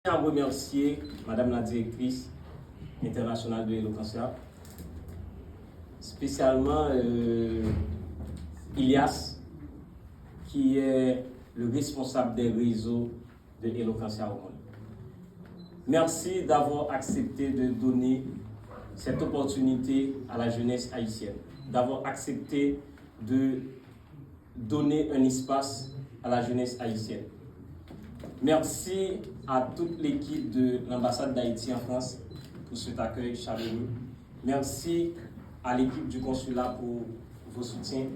à remercier Madame la directrice internationale de l'Eloquentia, spécialement Ilias, qui est le responsable des réseaux de l'Eloquentia au monde. Merci d'avoir accepté de donner cette opportunité à la jeunesse haïtienne, d'avoir accepté de donner un espace à la jeunesse haïtienne. Merci à toute l'équipe de l'ambassade d'Haïti en France pour cet accueil chaleureux. Merci à l'équipe du consulat pour vos soutiens.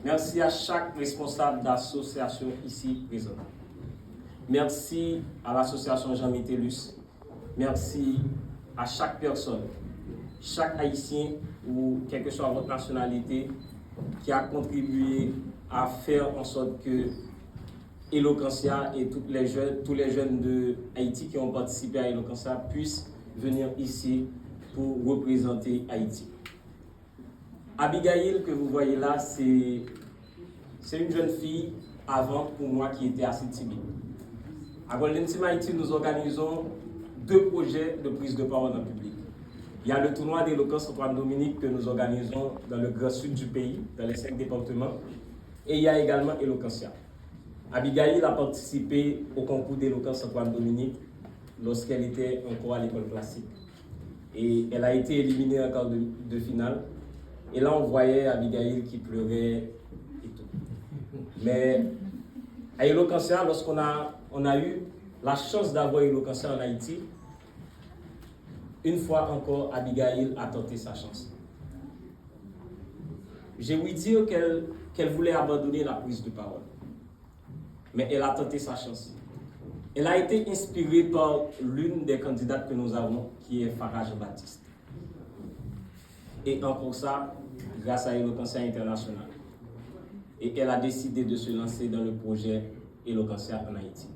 Merci à chaque responsable d'association ici présent. Merci à l'association Jean Métellus. Merci à chaque personne, chaque Haïtien ou quelle que soit votre nationalité qui a contribué à faire en sorte que Eloquentia et tous les jeunes de Haïti qui ont participé à Eloquentia puissent venir ici pour représenter Haïti. Abigail que vous voyez là, c'est une jeune fille avant pour moi qui était assez timide. À Golden Team Haïti, nous organisons 2 projets de prise de parole en public. Il y a le tournoi d'éloquence Antoine Dominique que nous organisons dans le grand sud du pays, dans les 5 départements. Et il y a également Eloquentia. Abigail a participé au concours d'éloquence Antoine Dominique lorsqu'elle était encore à l'école classique. Et elle a été éliminée en quart de finale. Et là, on voyait Abigail qui pleurait et tout. Mais à Eloquentia, lorsqu'on a eu la chance d'avoir Eloquentia en Haïti, une fois encore, Abigail a tenté sa chance. J'ai ouï dire qu'elle voulait abandonner la prise de parole. Mais elle a tenté sa chance. Elle a été inspirée par l'une des candidates que nous avons, qui est Farah Jean-Baptiste. Et encore ça, grâce à Eloquentia International. Et elle a décidé de se lancer dans le projet Eloquentia en Haïti.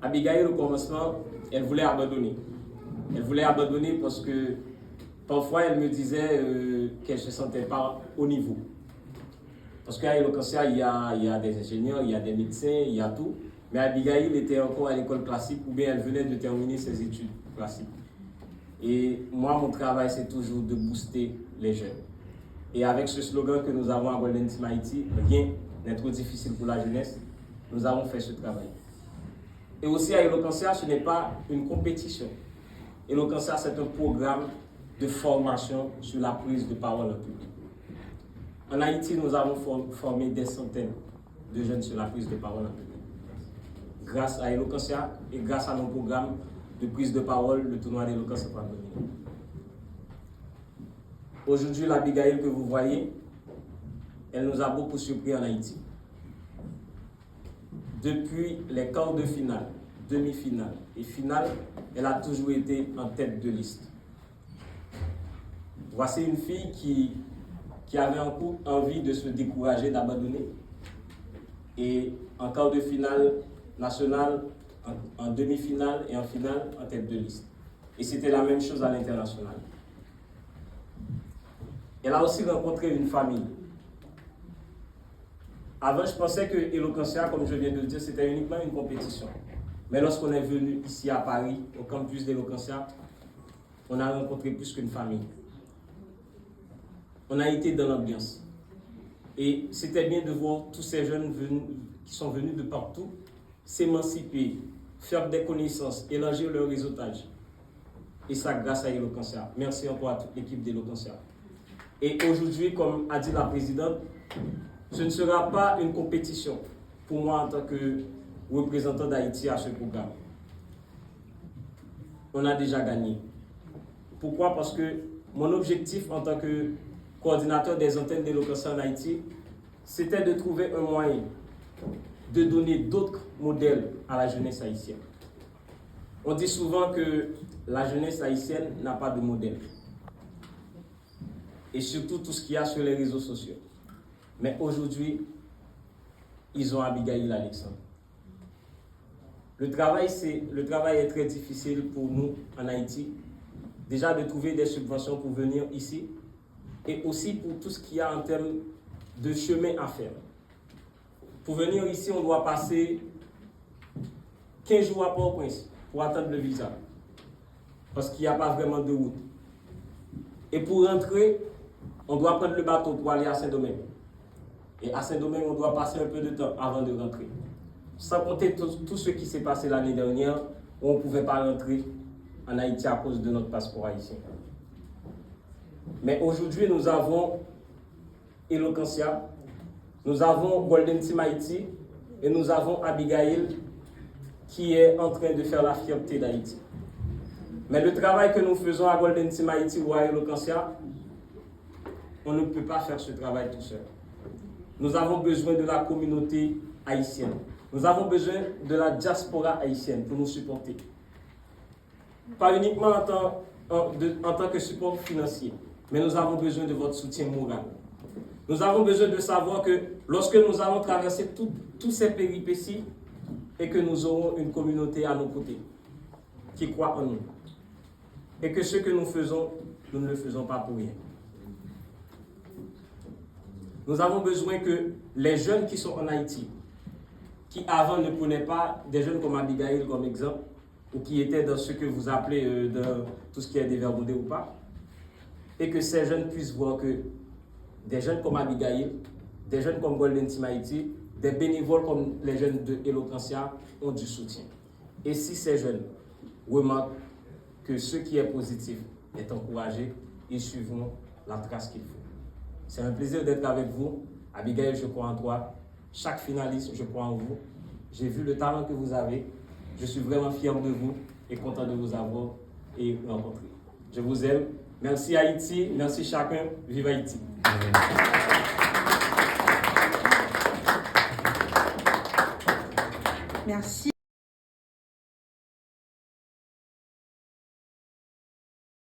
Abigail, au commencement, elle voulait abandonner. Elle voulait abandonner parce que parfois elle me disait qu'elle ne se sentait pas au niveau. Parce qu'à Eloquentia, il y a des ingénieurs, il y a des médecins, il y a tout. Mais Abigail était encore à l'école classique ou bien elle venait de terminer ses études classiques. Et moi, mon travail, c'est toujours de booster les jeunes. Et avec ce slogan que nous avons à Golden Team Haïti, rien n'est trop difficile pour la jeunesse, nous avons fait ce travail. Et aussi à Eloquentia, ce n'est pas une compétition. Eloquentia, c'est un programme de formation sur la prise de parole en public. En Haïti, nous avons formé des centaines de jeunes sur la prise de parole en public. Grâce à Eloquentia et grâce à nos programmes de prise de parole, le tournoi d'éloquence Antoine Dominique. Aujourd'hui, l'Abigail que vous voyez, elle nous a beaucoup surpris en Haïti. Depuis les quarts de finale, demi-finale et finale, elle a toujours été en tête de liste. Voici une fille qui avait un coup envie de se décourager, d'abandonner. Et en quart de finale nationale, en demi-finale et en finale, en tête de liste. Et c'était la même chose à l'international. Elle a aussi rencontré une famille. Avant, je pensais que Eloquentia, comme je viens de le dire, c'était uniquement une compétition. Mais lorsqu'on est venu ici à Paris, au campus d'Eloquentia, on a rencontré plus qu'une famille. On a été dans l'ambiance. Et c'était bien de voir tous ces jeunes qui sont venus de partout s'émanciper, faire des connaissances, élargir leur réseautage. Et ça grâce à Eloquentia. Merci encore à toute l'équipe d'Eloquentia. Et aujourd'hui, comme a dit la présidente, ce ne sera pas une compétition pour moi en tant que représentant d'Haïti à ce programme. On a déjà gagné. Pourquoi? Parce que mon objectif en tant que coordinateur des antennes d'Eloquentia en Haïti, c'était de trouver un moyen de donner d'autres modèles à la jeunesse haïtienne. On dit souvent que la jeunesse haïtienne n'a pas de modèle. Et surtout tout ce qu'il y a sur les réseaux sociaux. Mais aujourd'hui, ils ont Abigail Alexandre. Le travail est très difficile pour nous en Haïti. Déjà de trouver des subventions pour venir ici. Et aussi pour tout ce qu'il y a en termes de chemin à faire. Pour venir ici, on doit passer 15 jours à Port-au-Prince pour attendre le visa. Parce qu'il n'y a pas vraiment de route. Et pour rentrer, on doit prendre le bateau pour aller à Saint-Domingue. Et à Saint-Domingue, on doit passer un peu de temps avant de rentrer. Sans compter tout ce qui s'est passé l'année dernière, où on ne pouvait pas rentrer en Haïti à cause de notre passeport haïtien. Mais aujourd'hui, nous avons Eloquentia, nous avons Golden Team Haïti et nous avons Abigail qui est en train de faire la fierté d'Haïti. Mais le travail que nous faisons à Golden Team Haïti ou à Eloquentia, on ne peut pas faire ce travail tout seul. Nous avons besoin de la communauté haïtienne. Nous avons besoin de la diaspora haïtienne pour nous supporter. Pas uniquement en tant que support financier, mais nous avons besoin de votre soutien moral. Nous avons besoin de savoir que lorsque nous allons traverser toutes ces péripéties et que nous aurons une communauté à nos côtés qui croit en nous. Et que ce que nous faisons, nous ne le faisons pas pour rien. Nous avons besoin que les jeunes qui sont en Haïti, qui avant ne prenaient pas des jeunes comme Abigail comme exemple, ou qui étaient dans ce que vous appelez dans tout ce qui est dévergondé ou pas, et que ces jeunes puissent voir que des jeunes comme Abigail, des jeunes comme Golden Team Haïti, des bénévoles comme les jeunes de Eloquentia ont du soutien. Et si ces jeunes remarquent que ce qui est positif est encouragé, ils suivront la trace qu'il faut. C'est un plaisir d'être avec vous. Abigail, je crois en toi. Chaque finaliste, je crois en vous. J'ai vu le talent que vous avez. Je suis vraiment fier de vous et content de vous avoir et rencontrer. Je vous aime. Merci Haïti, merci chacun. Vive Haïti. Merci.